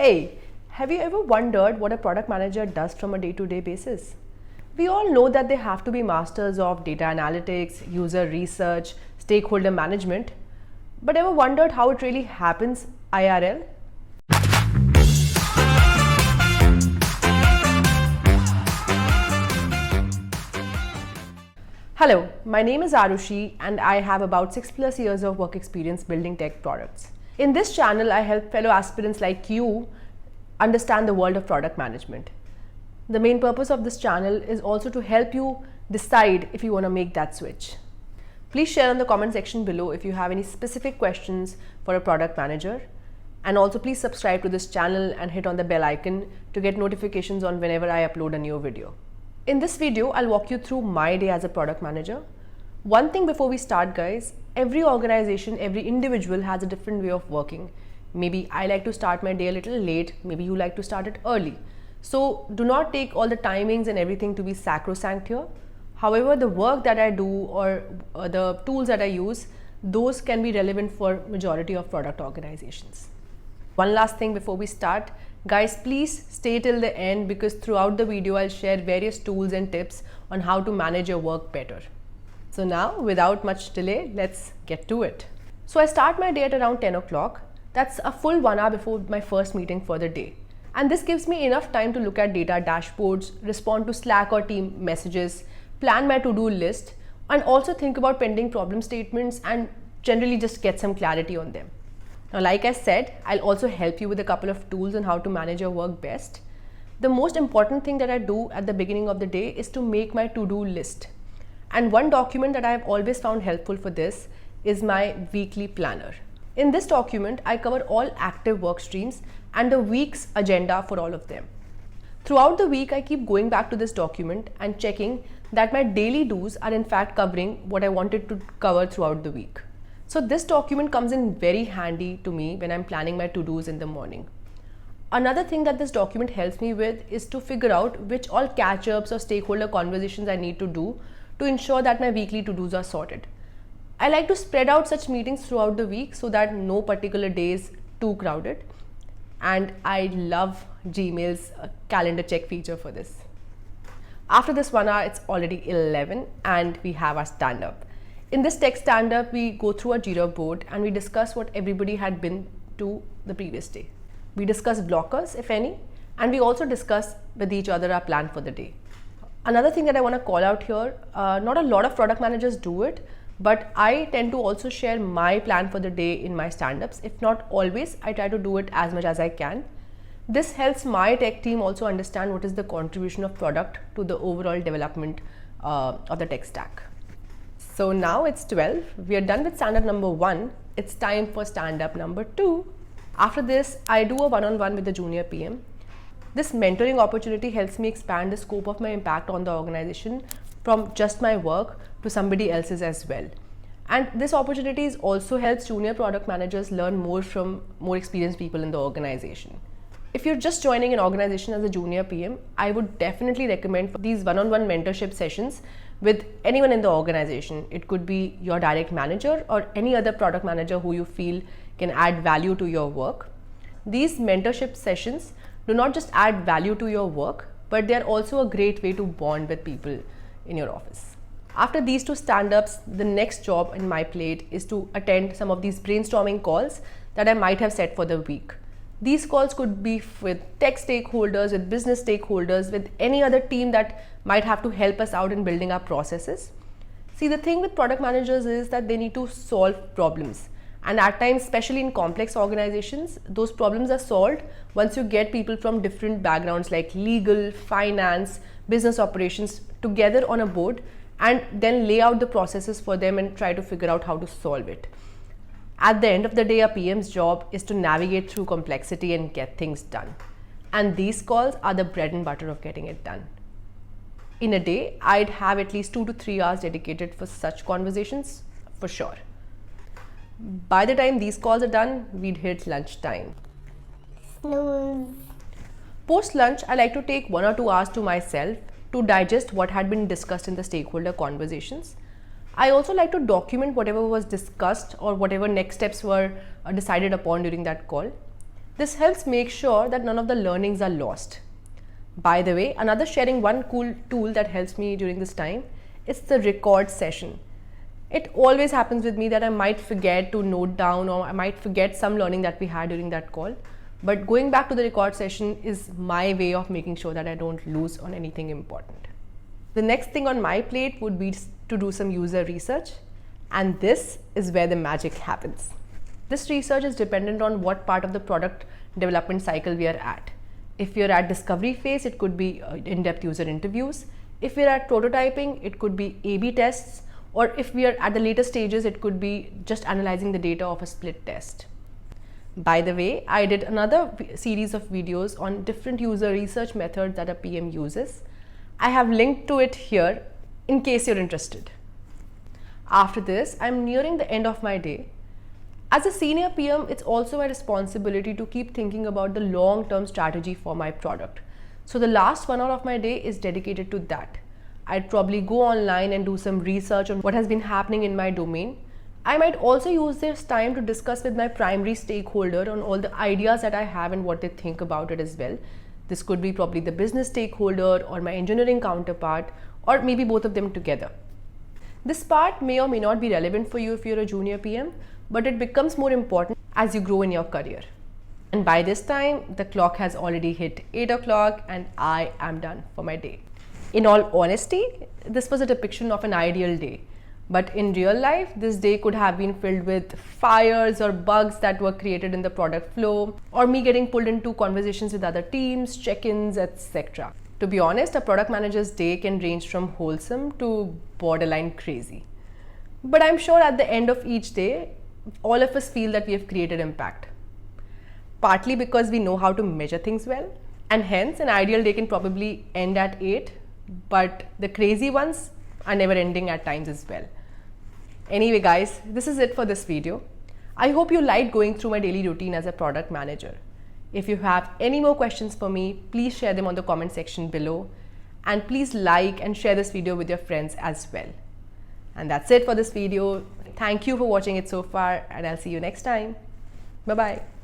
Hey, have you ever wondered what a product manager does from a day-to-day basis? We all know that they have to be masters of data analytics, user research, stakeholder management, but ever wondered how it really happens IRL? Hello, my name is Arushi and I have about 6+ years of work experience building tech products. In this channel, I help fellow aspirants like you understand the world of product management. The main purpose of this channel is also to help you decide if you want to make that switch. Please share in the comment section below if you have any specific questions for a product manager. And also please subscribe to this channel and hit on the bell icon to get notifications on whenever I upload a new video. In this video, I'll walk you through my day as a product manager. One thing before we start, guys, every organization, every individual has a different way of working. Maybe I like to start my day a little late, maybe you like to start it early. So do not take all the timings and everything to be sacrosanct here. However, the work that I do or the tools that I use, those can be relevant for majority of product organizations. One last thing before we start, guys, please stay till the end because throughout the video I'll share various tools and tips on how to manage your work better. So now, without much delay, let's get to it. So I start my day at around 10 o'clock. That's a full 1 hour before my first meeting for the day. And this gives me enough time to look at data dashboards, respond to Slack or team messages, plan my to-do list, and also think about pending problem statements and generally just get some clarity on them. Now, like I said, I'll also help you with a couple of tools on how to manage your work best. The most important thing that I do at the beginning of the day is to make my to-do list. And one document that I've always found helpful for this is my weekly planner. In this document, I cover all active work streams and the week's agenda for all of them. Throughout the week, I keep going back to this document and checking that my daily do's are in fact covering what I wanted to cover throughout the week. So this document comes in very handy to me when I'm planning my to-dos in the morning. Another thing that this document helps me with is to figure out which all catch-ups or stakeholder conversations I need to do to ensure that my weekly to-dos are sorted. I like to spread out such meetings throughout the week so that no particular day is too crowded. And I love Gmail's calendar check feature for this. After this 1 hour, it's already 11 and we have our stand-up. In this tech stand-up, we go through a Jira board and we discuss what everybody had been to the previous day. We discuss blockers, if any, and we also discuss with each other our plan for the day. Another thing that I want to call out here, not a lot of product managers do it, but I tend to also share my plan for the day in my stand-ups. If not always, I try to do it as much as I can. This helps my tech team also understand what is the contribution of product to the overall development of the tech stack. So now it's 12. We are done with stand-up number 1. It's time for stand-up number 2. After this, I do a one-on-one with the junior PM. This mentoring opportunity helps me expand the scope of my impact on the organization from just my work to somebody else's as well. And this opportunity also helps junior product managers learn more from more experienced people in the organization. If you're just joining an organization as a junior PM, I would definitely recommend these one-on-one mentorship sessions with anyone in the organization. It could be your direct manager or any other product manager who you feel can add value to your work. These mentorship sessions do not just add value to your work, but they're also a great way to bond with people in your office. After these 2 stand-ups, the next job in my plate is to attend some of these brainstorming calls that I might have set for the week. These calls could be with tech stakeholders, with business stakeholders, with any other team that might have to help us out in building our processes. See, the thing with product managers is that they need to solve problems. And at times, especially in complex organizations, those problems are solved once you get people from different backgrounds like legal, finance, business operations together on a board and then lay out the processes for them and try to figure out how to solve it. At the end of the day, a PM's job is to navigate through complexity and get things done. And these calls are the bread and butter of getting it done. In a day, I'd have at least 2 to 3 hours dedicated for such conversations, for sure. By the time these calls are done, we'd hit lunchtime. Snooze. Post lunch, I like to take 1 or 2 hours to myself to digest what had been discussed in the stakeholder conversations. I also like to document whatever was discussed or whatever next steps were decided upon during that call. This helps make sure that none of the learnings are lost. By the way, another sharing one cool tool that helps me during this time is the record session. It always happens with me that I might forget to note down, or I might forget some learning that we had during that call. But going back to the record session is my way of making sure that I don't lose on anything important. The next thing on my plate would be to do some user research, and this is where the magic happens. This research is dependent on what part of the product development cycle we are at. If we are at discovery phase, it could be in-depth user interviews. If we are at prototyping, it could be A/B tests. Or if we are at the later stages, it could be just analyzing the data of a split test. By the way, I did another series of videos on different user research methods that a PM uses. I have linked to it here in case you're interested. After this, I'm nearing the end of my day. As a senior PM, it's also my responsibility to keep thinking about the long-term strategy for my product. So the last 1 hour of my day is dedicated to that. I'd probably go online and do some research on what has been happening in my domain. I might also use this time to discuss with my primary stakeholder on all the ideas that I have and what they think about it as well. This could be probably the business stakeholder or my engineering counterpart, or maybe both of them together. This part may or may not be relevant for you if you're a junior PM, but it becomes more important as you grow in your career. And by this time, the clock has already hit 8 o'clock and I am done for my day. In all honesty, this was a depiction of an ideal day. But in real life, this day could have been filled with fires or bugs that were created in the product flow, or me getting pulled into conversations with other teams, check-ins, etc. To be honest, a product manager's day can range from wholesome to borderline crazy. But I'm sure at the end of each day, all of us feel that we have created impact. Partly because we know how to measure things well, and hence an ideal day can probably end at 8, but the crazy ones are never ending at times as well. Anyway guys, this is it for this video. I hope you liked going through my daily routine as a product manager. If you have any more questions for me, please share them on the comment section below, and please like and share this video with your friends as well. And that's it for this video. Thank you for watching it so far, and I'll see you next time. Bye-bye.